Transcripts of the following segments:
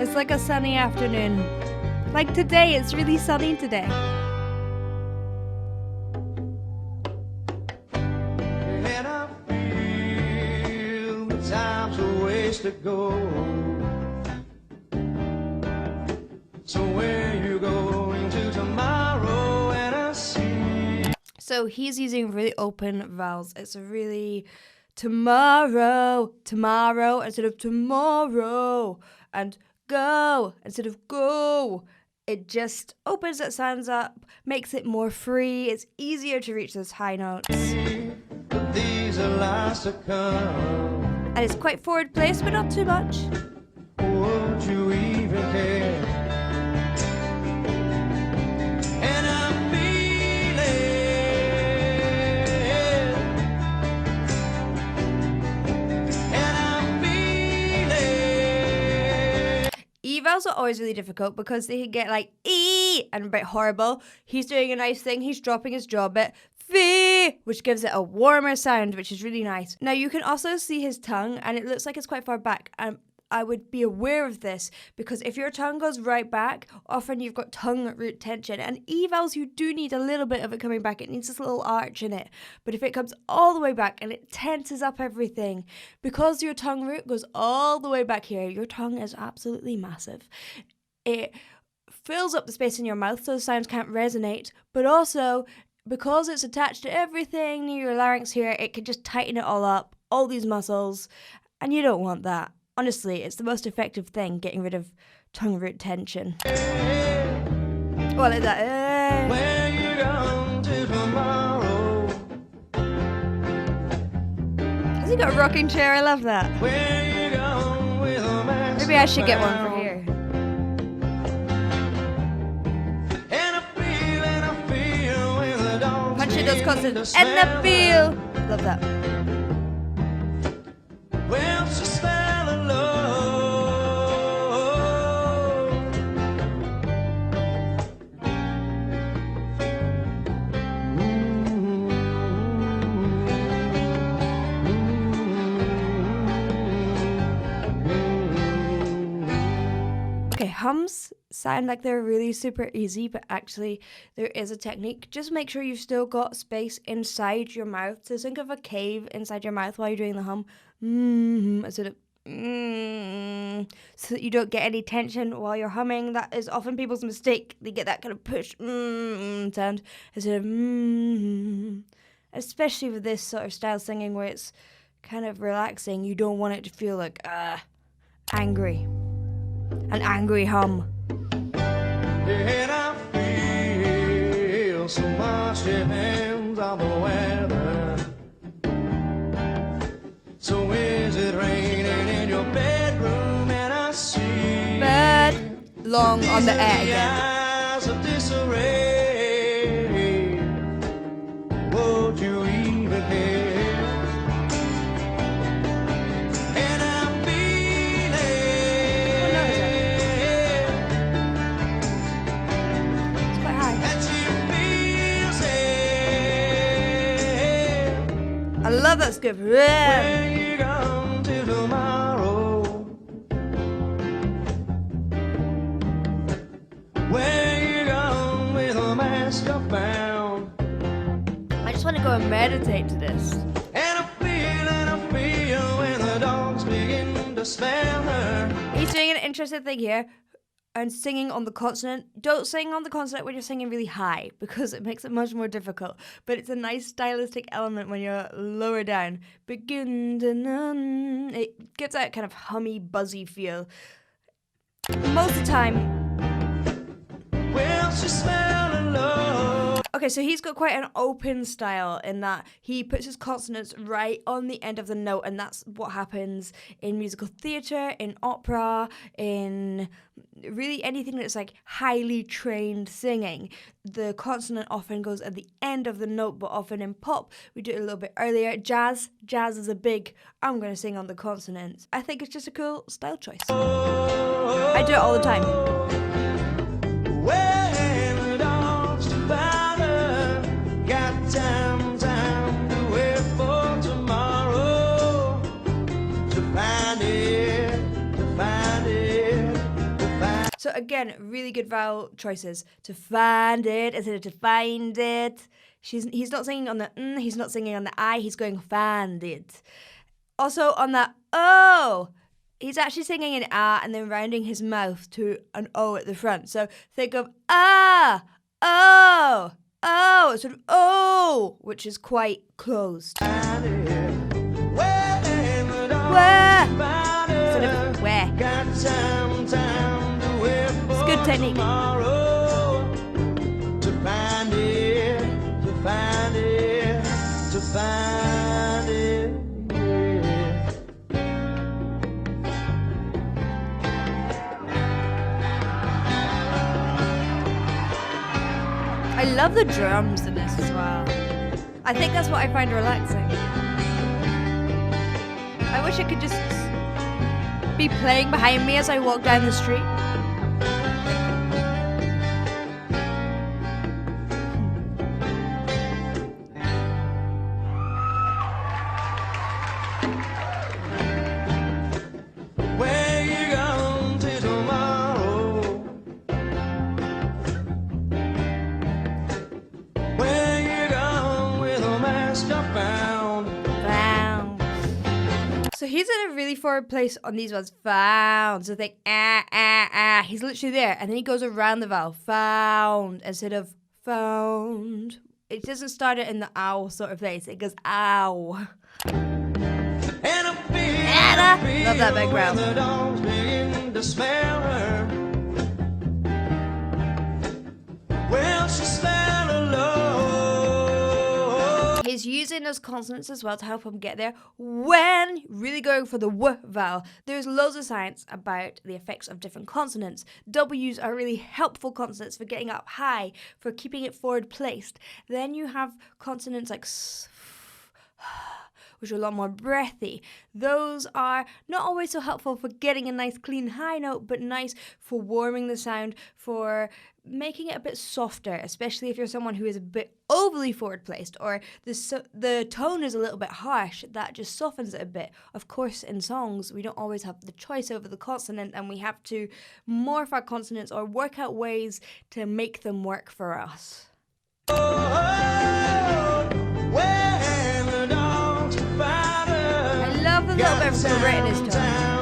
It's like a sunny afternoon. Like today, it's really sunny today. And I feel the time's a ways to go. So where you going to tomorrow? And I see. So he's using really open vowels. It's a really tomorrow, tomorrow instead of tomorrow, and go instead of go. It just opens its sounds up, makes it more free. It's easier to reach those high notes. But these are last to come. And it's quite forward placed, but not too much. Would you even care? And I'm feeling. And I'm feeling. E-vowels are always really difficult because they can get like E and a bit horrible. He's doing a nice thing. He's dropping his jaw bit. Fee, which gives it a warmer sound, which is really nice. Now you can also see his tongue and it looks like it's quite far back. I would be aware of this because if your tongue goes right back, often you've got tongue root tension. And E-vowels, you do need a little bit of it coming back. It needs this little arch in it. But if it comes all the way back and it tenses up everything, because your tongue root goes all the way back here, your tongue is absolutely massive. It fills up the space in your mouth so the sounds can't resonate, but also because it's attached to everything near your larynx here, it can just tighten it all up, all these muscles, and you don't want that. Honestly, it's the most effective thing, getting rid of tongue root tension. Well, like that. Where you going to tomorrow? Has he got a rocking chair? I love that. Where you going with a mask? Maybe I should get one for here. And I feel when the dogs Punch it does consonant. begin to And the smell. feel. Love that. Well, she smell of love. Okay, hums sound like they're really super easy, but actually there is a technique. Just make sure you've still got space inside your mouth. So think of a cave inside your mouth while you're doing the hum. Instead of so that you don't get any tension while you're humming. That is often people's mistake. They get that kind of push sound instead of especially with this sort of style singing where it's kind of relaxing. You don't want it to feel like angry. An angry hum. And I feel so much depends on the weather. So is it raining in your bedroom? And I see But long on the air again. eyes of disarray. Would you even care? And I'm feeling It's quite high. that you feel safe. I love that skip. Where you going to tomorrow? Where you going with a mask upbound? I just want to go and meditate to this. And I feel when the dogs begin to smell her. He's doing an interesting thing here and singing on the consonant. Don't sing on the consonant when you're singing really high because it makes it much more difficult. But it's a nice stylistic element when you're lower down. Begin to nun. It gives that kind of hummy, buzzy feel. Most of the time. Well, she smelling love. Okay, so he's got quite an open style in that he puts his consonants right on the end of the note, and that's what happens in musical theatre, in opera, in really anything that's like highly trained singing. The consonant often goes at the end of the note, but often in pop, we do it a little bit earlier. Jazz is a big, I'm going to sing on the consonants. I think it's just a cool style choice. I do it all the time. When the dogs together got time to wait for tomorrow to find it, to find it, to again, really good vowel choices. To find it instead of to find it. He's not singing on the he's not singing on the I, he's going find it. Also on that oh, he's actually singing an ah and then rounding his mouth to an O at the front. So think of ah, oh, oh, sort of oh, which is quite closed. Where? Sort of where. It's good technique. To find it, to find it, to find it. I love the drums in this as well. I think that's what I find relaxing. I wish it could just be playing behind me as I walk down the street. Where you going to tomorrow? Where you going with a mask I found? Wow. So he's in a really forward place on these ones. Found. So think ah, ah, ah. He's literally there. And then he goes around the vowel. Found instead of found. It doesn't start it in the ow sort of place. It goes ow. And I feel, Love that background. when the dogs begin to smell her. Well, she smell alone. He's using those consonants as well to help him get there when really going for the W vowel. There's loads of science about the effects of different consonants. W's are really helpful consonants for getting up high, for keeping it forward placed. Then you have consonants like s, which are a lot more breathy. Those are not always so helpful for getting a nice clean high note, but nice for warming the sound, for making it a bit softer, especially if you're someone who is a bit overly forward placed or the tone is a little bit harsh. That just softens it a bit. Of course, in songs, we don't always have the choice over the consonant and we have to morph our consonants or work out ways to make them work for us. I love the little bit of spirit in his tone.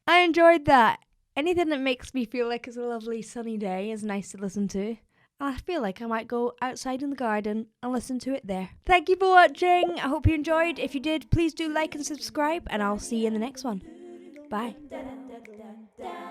I enjoyed that. Anything that makes me feel like it's a lovely sunny day is nice to listen to. And I feel like I might go outside in the garden and listen to it there. Thank you for watching. I hope you enjoyed. If you did, please do like and subscribe, and I'll see you in the next one. Bye.